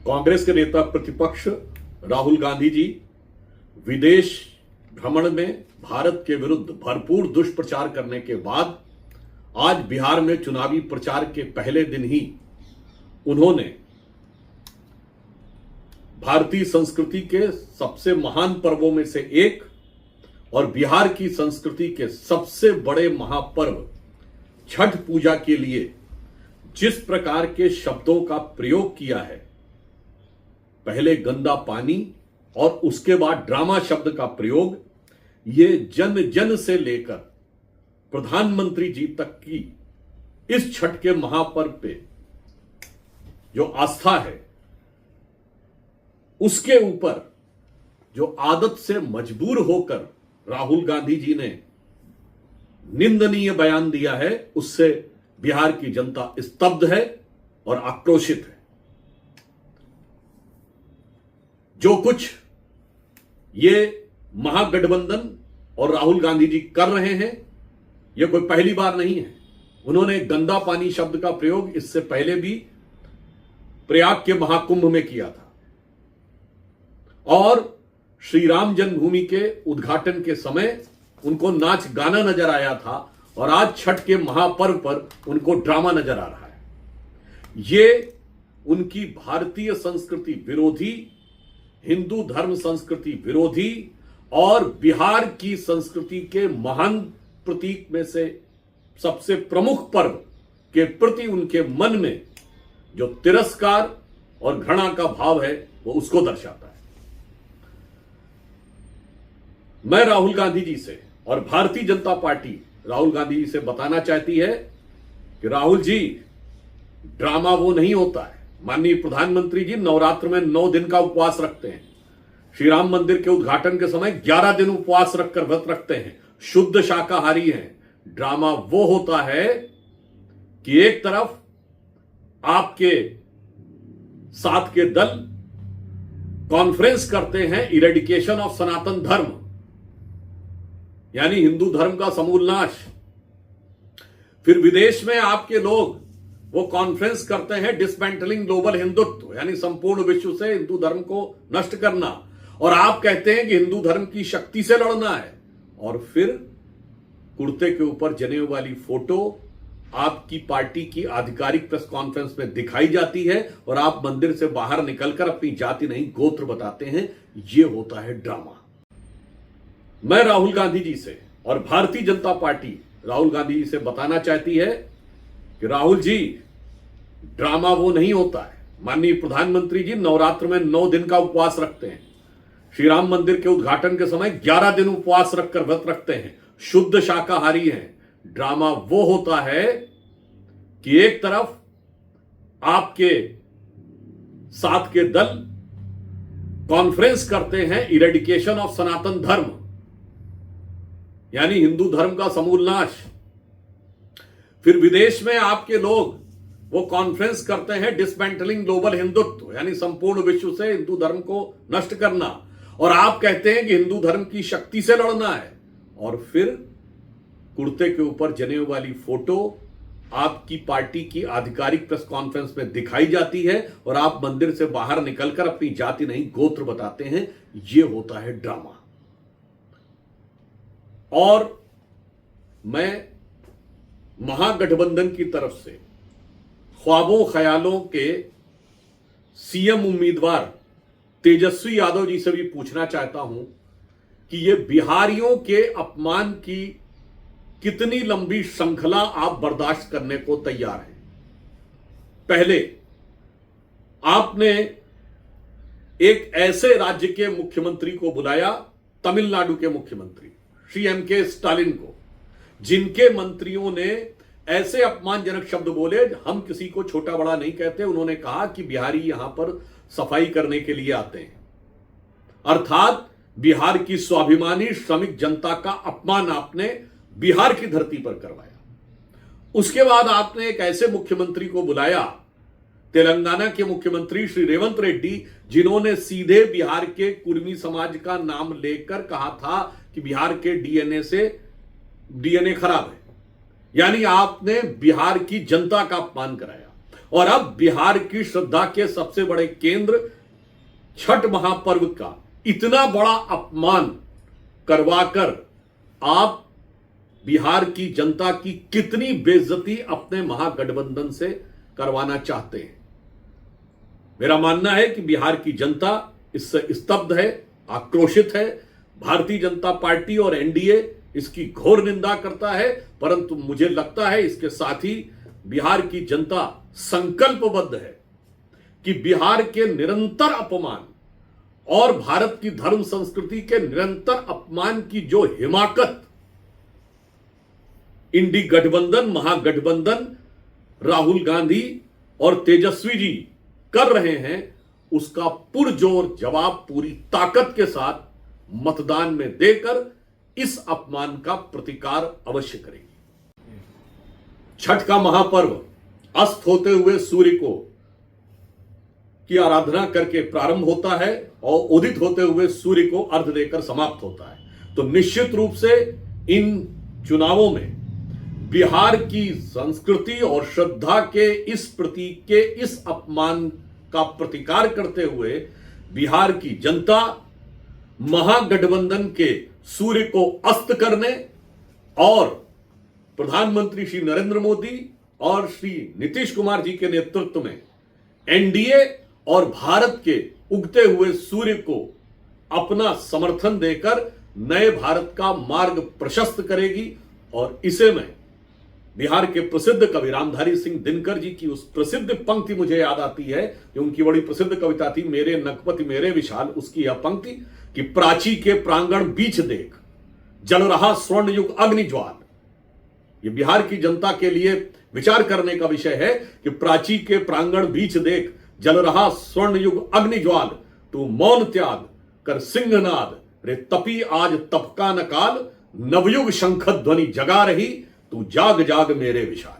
कांग्रेस के नेता प्रतिपक्ष राहुल गांधी जी विदेश भ्रमण में भारत के विरुद्ध भरपूर दुष्प्रचार करने के बाद आज बिहार में चुनावी प्रचार के पहले दिन ही उन्होंने भारतीय संस्कृति के सबसे महान पर्वों में से एक और बिहार की संस्कृति के सबसे बड़े महापर्व छठ पूजा के लिए जिस प्रकार के शब्दों का प्रयोग किया है, पहले गंदा पानी और उसके बाद ड्रामा शब्द का प्रयोग, ये जन जन से लेकर प्रधानमंत्री जी तक की इस छठ के महापर्व पे जो आस्था है, उसके ऊपर जो आदत से मजबूर होकर राहुल गांधी जी ने निंदनीय बयान दिया है, उससे बिहार की जनता स्तब्ध है और आक्रोशित है। जो कुछ ये महागठबंधन और राहुल गांधी जी कर रहे हैं, यह कोई पहली बार नहीं है। उन्होंने गंदा पानी शब्द का प्रयोग इससे पहले भी प्रयाग के महाकुंभ में किया था और श्री राम जन्मभूमि के उद्घाटन के समय उनको नाच गाना नजर आया था और आज छठ के महापर्व पर उनको ड्रामा नजर आ रहा है। ये उनकी भारतीय संस्कृति विरोधी, हिंदू धर्म संस्कृति विरोधी और बिहार की संस्कृति के महान प्रतीक में से सबसे प्रमुख पर्व के प्रति उनके मन में जो तिरस्कार और घृणा का भाव है, वो उसको दर्शाता है। मैं राहुल गांधी जी से और भारतीय जनता पार्टी राहुल गांधी जी से बताना चाहती है कि राहुल जी, ड्रामा वो नहीं होता है। माननीय प्रधानमंत्री जी नवरात्र में 9 दिन का उपवास रखते हैं। श्री राम मंदिर के उद्घाटन के समय 11 दिन उपवास रखकर व्रत रखते हैं, शुद्ध शाकाहारी हैं। ड्रामा वो होता है कि एक तरफ आपके साथ के दल कॉन्फ्रेंस करते हैं इरेडिकेशन ऑफ सनातन धर्म, यानी हिंदू धर्म का समूल नाश। फिर विदेश में आपके लोग वो कॉन्फ्रेंस करते हैं डिसमेंटलिंग ग्लोबल हिंदुत्व, यानी संपूर्ण विश्व से हिंदू धर्म को नष्ट करना, और आप कहते हैं कि हिंदू धर्म की शक्ति से लड़ना है। और फिर कुर्ते के ऊपर जनेऊ वाली फोटो आपकी पार्टी की आधिकारिक प्रेस कॉन्फ्रेंस में दिखाई जाती है और आप मंदिर से बाहर निकलकर अपनी जाति नहीं गोत्र बताते हैं। यह होता है ड्रामा। मैं राहुल गांधी जी से और भारतीय जनता पार्टी राहुल गांधी जी से बताना चाहती है कि राहुल जी, ड्रामा वो नहीं होता है। माननीय प्रधानमंत्री जी नवरात्र में 9 दिन का उपवास रखते हैं। श्री राम मंदिर के उद्घाटन के समय 11 दिन उपवास रखकर व्रत रखते हैं, शुद्ध शाकाहारी हैं। ड्रामा वो होता है कि एक तरफ आपके साथ के दल कॉन्फ्रेंस करते हैं इरेडिकेशन ऑफ सनातन धर्म, यानी हिंदू धर्म का समूल नाश। फिर विदेश में आपके लोग वो कॉन्फ्रेंस करते हैं डिसमेंटलिंग ग्लोबल हिंदुत्व, यानी संपूर्ण विश्व से हिंदू धर्म को नष्ट करना, और आप कहते हैं कि हिंदू धर्म की शक्ति से लड़ना है। और फिर कुर्ते के ऊपर जनेऊ वाली फोटो आपकी पार्टी की आधिकारिक प्रेस कॉन्फ्रेंस में दिखाई जाती है और आप मंदिर से बाहर निकलकर अपनी जाति नहीं गोत्र बताते हैं। यह होता है ड्रामा। और मैं महागठबंधन की तरफ से ख्वाबों ख्यालों के सीएम उम्मीदवार तेजस्वी यादव जी से भी पूछना चाहता हूं कि ये बिहारियों के अपमान की कितनी लंबी श्रृंखला आप बर्दाश्त करने को तैयार हैं। पहले आपने एक ऐसे राज्य के मुख्यमंत्री को बुलाया, तमिलनाडु के मुख्यमंत्री श्री एम.के. स्टालिन को, जिनके मंत्रियों ने ऐसे अपमानजनक शब्द बोले, हम किसी को छोटा बड़ा नहीं कहते। उन्होंने कहा कि बिहारी यहां पर सफाई करने के लिए आते हैं, अर्थात बिहार की स्वाभिमानी श्रमिक जनता का अपमान आपने बिहार की धरती पर करवाया। उसके बाद आपने एक ऐसे मुख्यमंत्री को बुलाया, तेलंगाना के मुख्यमंत्री श्री रेवंत रेड्डी, जिन्होंने सीधे बिहार के कुर्मी समाज का नाम लेकर कहा था कि बिहार के डीएनए खराब है, यानी आपने बिहार की जनता का अपमान कराया। और अब बिहार की श्रद्धा के सबसे बड़े केंद्र छठ महापर्व का इतना बड़ा अपमान करवाकर आप बिहार की जनता की कितनी बेइज्जती अपने महागठबंधन से करवाना चाहते हैं। मेरा मानना है कि बिहार की जनता इससे स्तब्ध है, आक्रोशित है। भारतीय जनता पार्टी और एनडीए इसकी घोर निंदा करता है, परंतु मुझे लगता है इसके साथ ही बिहार की जनता संकल्पबद्ध है कि बिहार के निरंतर अपमान और भारत की धर्म संस्कृति के निरंतर अपमान की जो हिमाकत इंडी गठबंधन, महागठबंधन, राहुल गांधी और तेजस्वी जी कर रहे हैं, उसका पुरजोर जवाब पूरी ताकत के साथ मतदान में देकर इस अपमान का प्रतिकार अवश्य करेगी। छठ का महापर्व अस्त होते हुए सूर्य को की आराधना करके प्रारंभ होता है और उदित होते हुए सूर्य को अर्घ देकर समाप्त होता है। तो निश्चित रूप से इन चुनावों में बिहार की संस्कृति और श्रद्धा के इस प्रतीक के इस अपमान का प्रतिकार करते हुए बिहार की जनता महागठबंधन के सूर्य को अस्त करने और प्रधानमंत्री श्री नरेंद्र मोदी और श्री नीतीश कुमार जी के नेतृत्व में एनडीए और भारत के उगते हुए सूर्य को अपना समर्थन देकर नए भारत का मार्ग प्रशस्त करेगी। और इसे में बिहार के प्रसिद्ध कवि रामधारी सिंह दिनकर जी की उस प्रसिद्ध पंक्ति मुझे याद आती है, जो उनकी बड़ी प्रसिद्ध कविता थी, मेरे नखपति मेरे विशाल। उसकी यह पंक्ति कि प्राची के प्रांगण बीच देख जल रहा स्वर्ण युग अग्नि ज्वाल। ये बिहार की जनता के लिए विचार करने का विषय है कि प्राची के प्रांगण बीच देख जल रहा स्वर्ण युग अग्नि ज्वाल, तू मौन त्याग कर सिंहनाद रे तपी आज तप का न काल, नवयुग शंख ध्वनि जगा रही, तू जाग जाग मेरे विशाल।